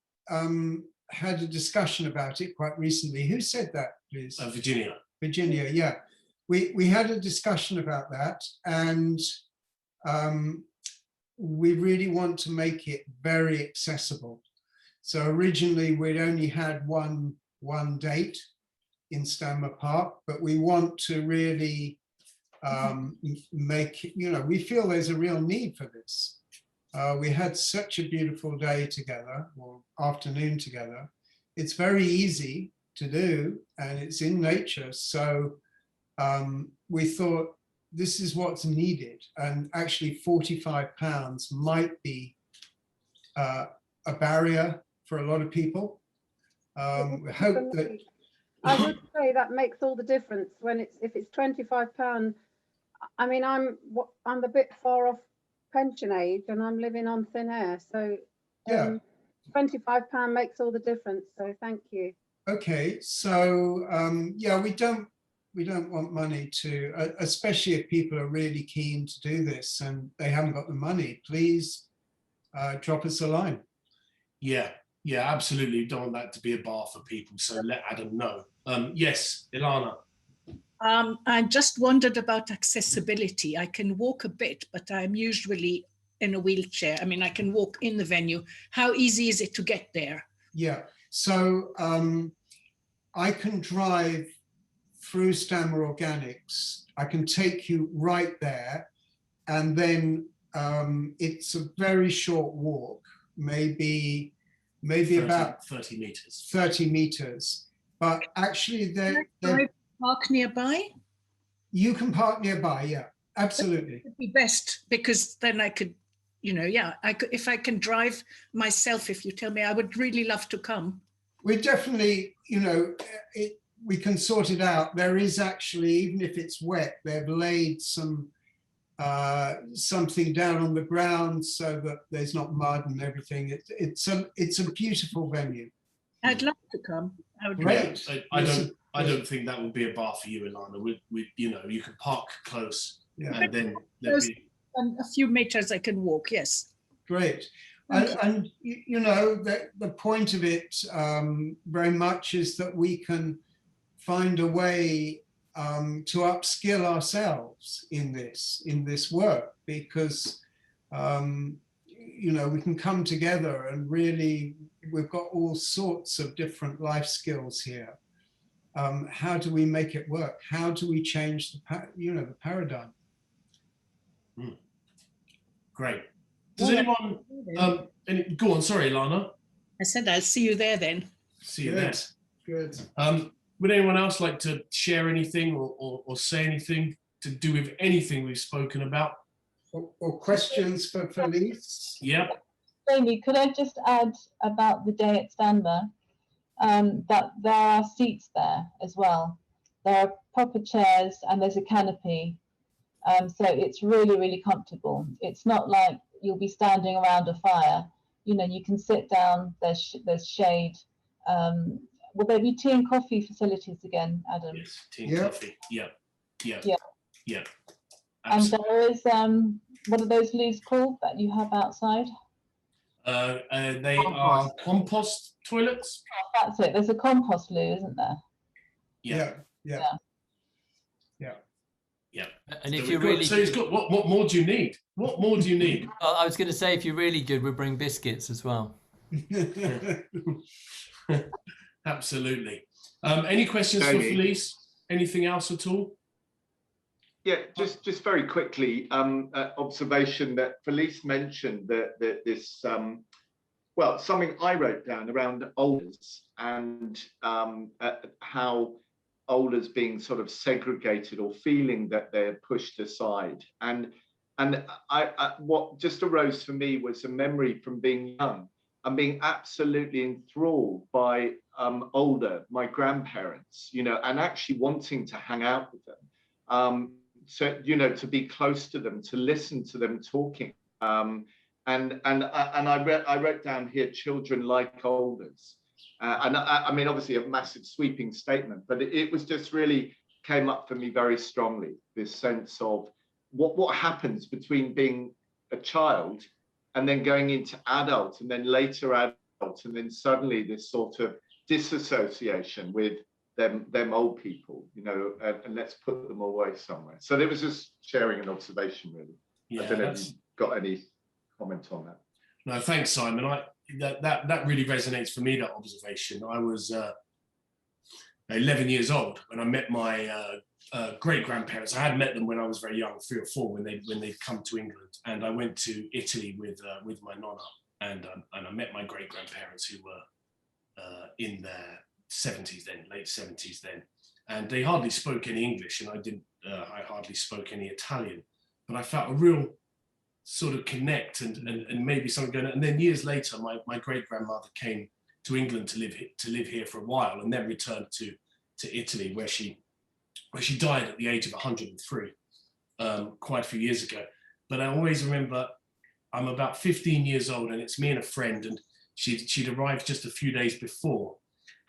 Speaker 3: had a discussion about it quite recently. Who said that, please?
Speaker 1: Virginia.
Speaker 3: Virginia, yeah. We had a discussion about that, and we really want to make it very accessible. So originally we'd only had one date in Stanmer Park, but we want to really make, we feel there's a real need for this. We had such a beautiful day together, or afternoon together. It's very easy to do, and it's in nature. So we thought this is what's needed. And actually £45 might be a barrier for a lot of people. We hope that...
Speaker 8: I would say that makes all the difference when if it's £25. I mean, I'm a bit far off pension age, and I'm living on thin air, so
Speaker 3: yeah,
Speaker 8: £25 makes all the difference. So thank you.
Speaker 3: Okay, so yeah, we don't want money to, especially if people are really keen to do this and they haven't got the money. Please drop us a line.
Speaker 1: Yeah, absolutely. Don't want that to be a bar for people. So let Adam know. Yes, Ilana.
Speaker 9: I just wondered about accessibility. I can walk a bit, but I'm usually in a wheelchair. I mean, I can walk in the venue. How easy is it to get there?
Speaker 3: Yeah, so I can drive through Stanmer Organics. I can take you right there, and then it's a very short walk, maybe
Speaker 1: 30 meters.
Speaker 3: 30 meters. But actually,
Speaker 9: Can I park nearby?
Speaker 3: You can park nearby, yeah, absolutely.
Speaker 9: It would be best, because then I could, I could, if I can drive myself, if you tell me, I would really love to come.
Speaker 3: We definitely, we can sort it out. There is actually, even if it's wet, they've laid something down on the ground so that there's not mud and everything. It's a beautiful venue.
Speaker 9: I'd love to come. I would.
Speaker 3: Great.
Speaker 1: I don't think that would be a bar for you, Ilana. You can park close,
Speaker 3: yeah,
Speaker 1: and then
Speaker 9: and a few meters I can walk. Yes.
Speaker 3: Great. And the point of it very much is that we can find a way to upskill ourselves in this work, because we can come together and really, we've got all sorts of different life skills here. How do we make it work? How do we change the paradigm?
Speaker 1: Great. Does anyone go on? Sorry, Ilana.
Speaker 9: I said I'll see you there then.
Speaker 1: See you there.
Speaker 3: Good.
Speaker 1: Would anyone else like to share anything or say anything to do with anything we've spoken about?
Speaker 3: Or questions for Felice?
Speaker 1: Yeah.
Speaker 5: Jamie, could I just add about the day at Stanmer, that there are seats there as well. There are proper chairs and there's a canopy. So it's really, really comfortable. It's not like you'll be standing around a fire. You can sit down, there's shade. Will there be tea and coffee facilities again, Adam?
Speaker 1: Yes, tea and coffee. Yeah.
Speaker 5: And there is, what are those loos called that you have outside?
Speaker 1: They are compost toilets.
Speaker 5: Oh, that's it. There's a compost loo, isn't there?
Speaker 1: Yeah.
Speaker 7: And if
Speaker 1: So
Speaker 7: you're
Speaker 1: we've got-
Speaker 7: really
Speaker 1: so he's got what more do you need? What more do you need?
Speaker 7: I was going to say, if you're really good, we'll bring biscuits as well.
Speaker 1: Absolutely. Any questions for
Speaker 4: Jamie?
Speaker 1: Felice? Anything else at all?
Speaker 4: Yeah, just very quickly, observation that Felice mentioned that this, well, something I wrote down around olders and how olders being sort of segregated or feeling that they're pushed aside. And I what just arose for me was a memory from being young and being absolutely enthralled by my grandparents, you know, and actually wanting to hang out with them. So, you know, to be close to them, to listen to them talking. And I wrote down here, children like olders. I mean, obviously a massive sweeping statement, but it was just really came up for me very strongly, this sense of what happens between being a child and then going into adult and then later adult, and then suddenly this sort of disassociation with them old people, you know, and let's put them away somewhere. So there was just sharing an observation, really.
Speaker 1: Yeah,
Speaker 4: I don't know if you've got any comment on that.
Speaker 1: No, thanks, Simon. That really resonates for me, that observation. I was 11 years old when I met my great grandparents. I had met them when I was very young, 3 or 4, when they'd come to England, and I went to Italy with my nonna, and I met my great grandparents who were in their 70s then, late 70s then, and they hardly spoke any English, and I hardly spoke any Italian, but I felt a real sort of connect and maybe something going on. And then years later, my great grandmother came to England to live here for a while, and then returned to Italy, where she died at the age of 103, quite a few years ago. But I always remember, I'm about 15 years old, and it's me and a friend, and she'd arrived just a few days before,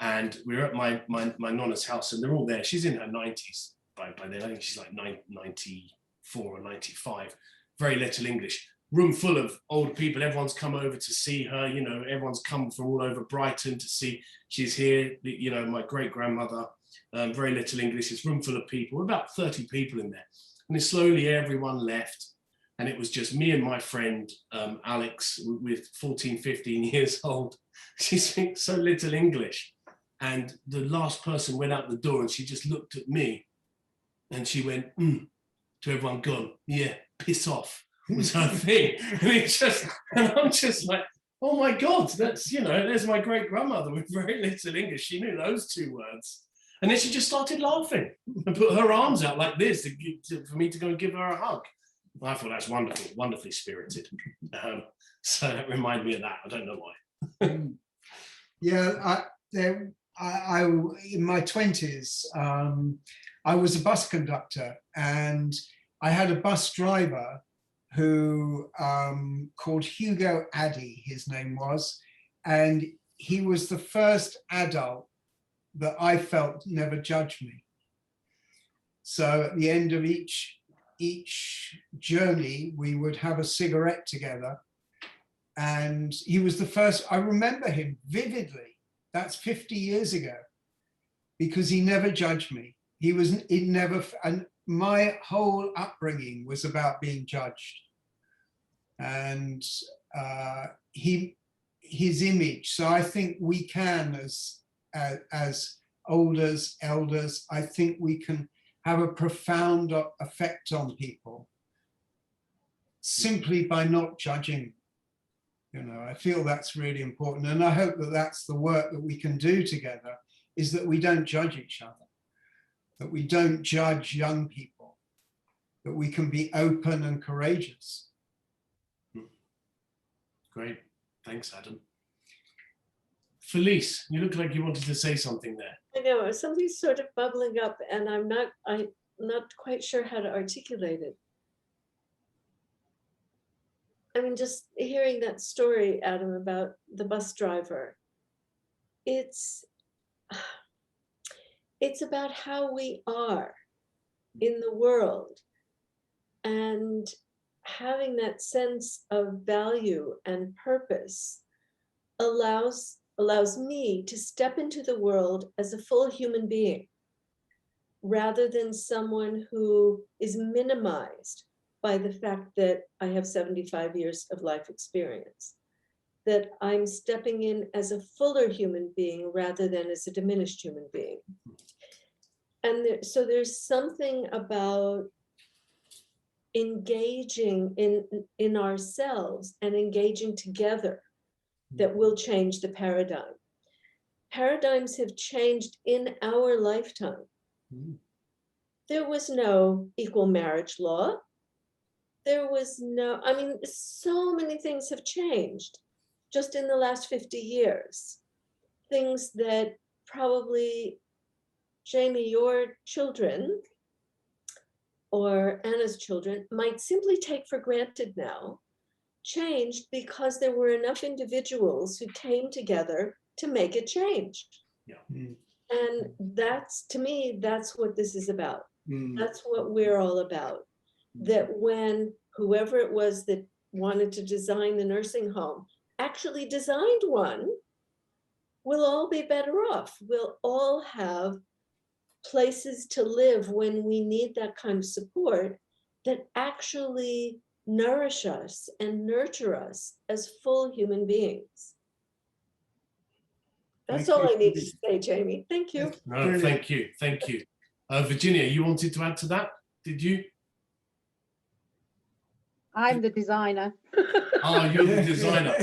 Speaker 1: and we were at my nonna's house, and they're all there. She's in her 90s by then. I think she's like 94 or 95. Very little English. Room full of old people. Everyone's come over to see her. You know, everyone's come from all over Brighton to see she's here. You know, my great grandmother. Very little English. It's room full of people. About 30 people in there. And then slowly everyone left, and it was just me and my friend Alex, with 14, 15 years old. She speaks so little English. And the last person went out the door, and she just looked at me, and she went, to everyone, gone, yeah, piss off, was her thing. And I'm just like, oh my God, that's, you know, there's my great grandmother with very little English. She knew those 2 words. And then she just started laughing and put her arms out like this for me to go and give her a hug. I thought that's wonderful, wonderfully spirited. So that reminded me of that. I don't know why.
Speaker 3: Yeah, I in my 20s, I was a bus conductor, and I had a bus driver who called Hugo Addy, his name was, and he was the first adult that I felt never judged me. So at the end of each journey, we would have a cigarette together, and he was the first. I remember him vividly. That's 50 years ago, because he never judged me. And my whole upbringing was about being judged. And his image. So I think we can, as elders, I think we can have a profound effect on people simply by not judging. You know, I feel that's really important. And I hope that that's the work that we can do together, is that we don't judge each other, that we don't judge young people, that we can be open and courageous.
Speaker 1: Great. Thanks, Adam. Felice, you look like you wanted to say something there.
Speaker 2: I know, something's sort of bubbling up, and I'm not quite sure how to articulate it. I mean, just hearing that story, Adam, about the bus driver, it's about how we are in the world, and having that sense of value and purpose allows me to step into the world as a full human being, rather than someone who is minimized by the fact that I have 75 years of life experience, that I'm stepping in as a fuller human being rather than as a diminished human being. And so there's something about engaging in ourselves and engaging together that will change the paradigm. Paradigms have changed in our lifetime. There was no equal marriage law. There was no, I mean, so many things have changed just in the last 50 years. Things that probably, Jamie, your children or Anna's children might simply take for granted now, changed because there were enough individuals who came together to make it change.
Speaker 1: Yeah.
Speaker 2: And that's, to me, that's what this is about. That's what we're all about. That when whoever it was that wanted to design the nursing home actually designed one, we'll all be better off. We'll all have places to live when we need that kind of support that actually nourish us and nurture us as full human beings. That's all I need to say, Jamie. Thank you.
Speaker 1: No, thank you. Thank you. Virginia, you wanted to add to that? Did you?
Speaker 8: I'm the designer.
Speaker 1: Oh, you're the designer.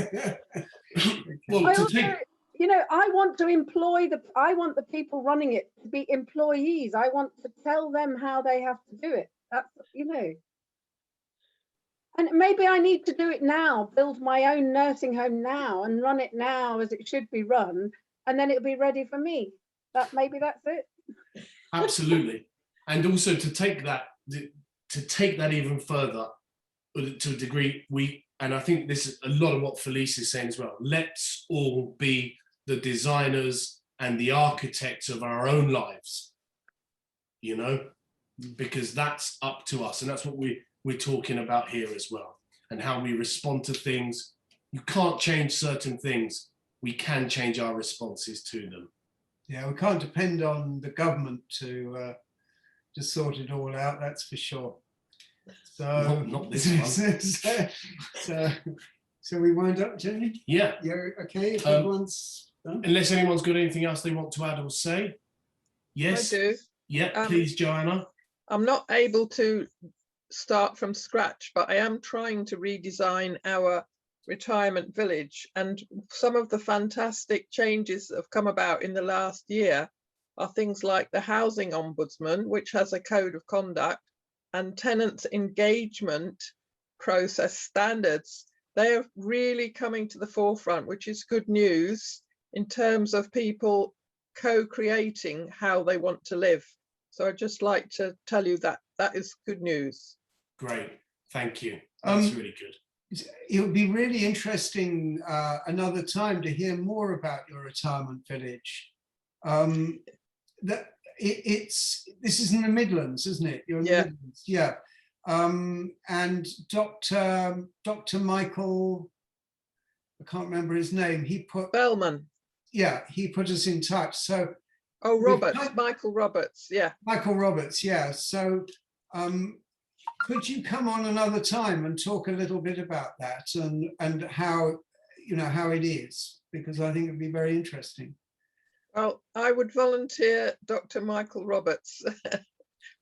Speaker 1: Well,
Speaker 8: I
Speaker 1: to
Speaker 8: also,
Speaker 1: take,
Speaker 8: you know, I want the people running it to be employees. I want to tell them how they have to do it. That's, you know. And maybe I need to do it now, build my own nursing home now and run it now as it should be run, and then it'll be ready for me. Maybe that's it.
Speaker 1: absolutely. And also to take that even further, to a degree, and I think this is a lot of what Felice is saying as well. Let's all be the designers and the architects of our own lives, you know, because that's up to us. And that's what we're talking about here as well. And how we respond to things. You can't change certain things. We can change our responses to them.
Speaker 3: Yeah, we can't depend on the government to sort it all out, that's for sure. So
Speaker 1: not this one.
Speaker 3: so we wind up, Jenny?
Speaker 1: Yeah.
Speaker 3: Yeah, okay, if everyone's done.
Speaker 1: Unless anyone's got anything else they want to add or say. Yes.
Speaker 10: I do.
Speaker 1: Yeah, please, Joanna.
Speaker 10: I'm not able to start from scratch, but I am trying to redesign our retirement village, and some of the fantastic changes that have come about in the last year are things like the housing ombudsman, which has a code of conduct, and tenants engagement process standards. They are really coming to the forefront, which is good news in terms of people co-creating how they want to live. So I'd just like to tell you that that is good news.
Speaker 1: Great, thank you. That's really good.
Speaker 3: It would be really interesting another time to hear more about your retirement village. This is in the Midlands, isn't it? You're in the Midlands, yeah. And Dr. Michael, I can't remember his name. He put
Speaker 10: Bellman.
Speaker 3: Yeah, he put us in touch. So.
Speaker 10: Oh, Roberts, Michael Roberts, yeah.
Speaker 3: Michael Roberts, yeah. So could you come on another time and talk a little bit about that and how, you know, how it is, because I think it'd be very interesting.
Speaker 10: Well, I would volunteer Dr. Michael Roberts,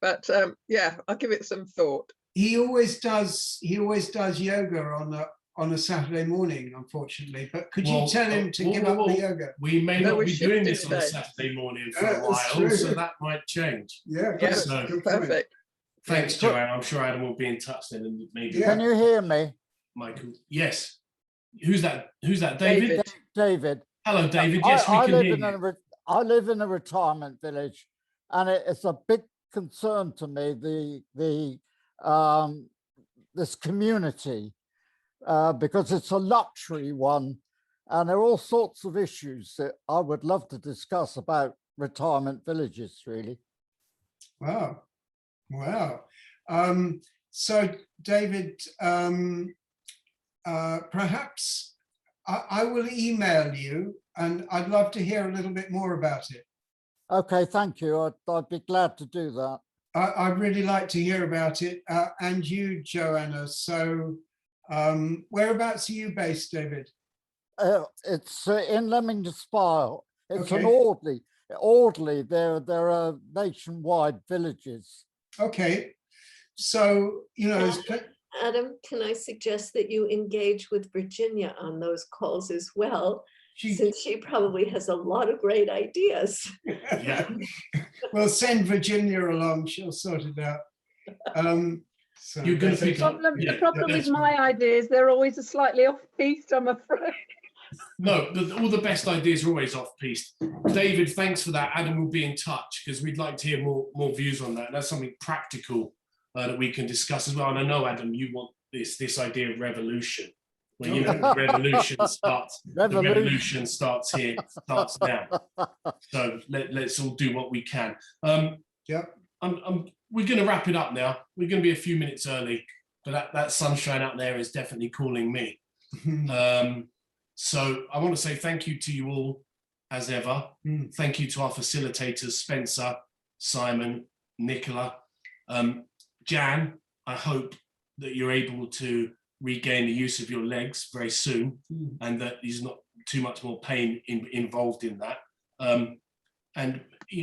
Speaker 10: but yeah, I'll give it some thought.
Speaker 3: He always does yoga on a Saturday morning, unfortunately. But could you tell him to give up the yoga?
Speaker 1: We may not be doing this on a Saturday morning for a while, so that might change.
Speaker 3: Yeah,
Speaker 10: so, perfect.
Speaker 1: Thanks, Joanne. I'm sure Adam will be in touch then, and maybe.
Speaker 11: Yeah. Can you hear me,
Speaker 1: Michael? Yes. Who's that? Who's that? David.
Speaker 11: David.
Speaker 1: Hello, David. Yes, we can hear you.
Speaker 11: I live in a retirement village, and it's a big concern to me, this community, because it's a luxury one, and there are all sorts of issues that I would love to discuss about retirement villages, really.
Speaker 3: Wow. So David, perhaps I will email you, and I'd love to hear a little bit more about it.
Speaker 11: Okay, thank you. I'd be glad to do that.
Speaker 3: I'd really like to hear about it. And you, Joanna. So whereabouts are you based, David?
Speaker 11: It's in Leamington Spa. It's an
Speaker 3: Okay.
Speaker 11: Audley. There are nationwide villages.
Speaker 3: Okay. So, you know,
Speaker 2: Adam, can I suggest that you engage with Virginia on those calls as well, since she probably has a lot of great ideas.
Speaker 1: Yeah.
Speaker 3: We'll send Virginia along, she'll sort it out. So
Speaker 1: You're going to pick up.
Speaker 8: The problem with my ideas, they're always slightly off-piste, I'm afraid.
Speaker 1: No, all the best ideas are always off-piste. David, thanks for that. Adam will be in touch because we'd like to hear more views on that. And that's something practical that we can discuss as well. And I know, Adam, you want this idea of revolution. Well, you know, the revolution starts. The revolution starts here, starts now. So let's all do what we can.
Speaker 3: Yeah.
Speaker 1: We're going to wrap it up now. We're going to be a few minutes early, but that sunshine out there is definitely calling me. So I want to say thank you to you all, as ever. Thank you to our facilitators, Spencer, Simon, Nicola. Jan, I hope that you're able to regain the use of your legs very soon and that there's not too much more pain involved in that. And, you know,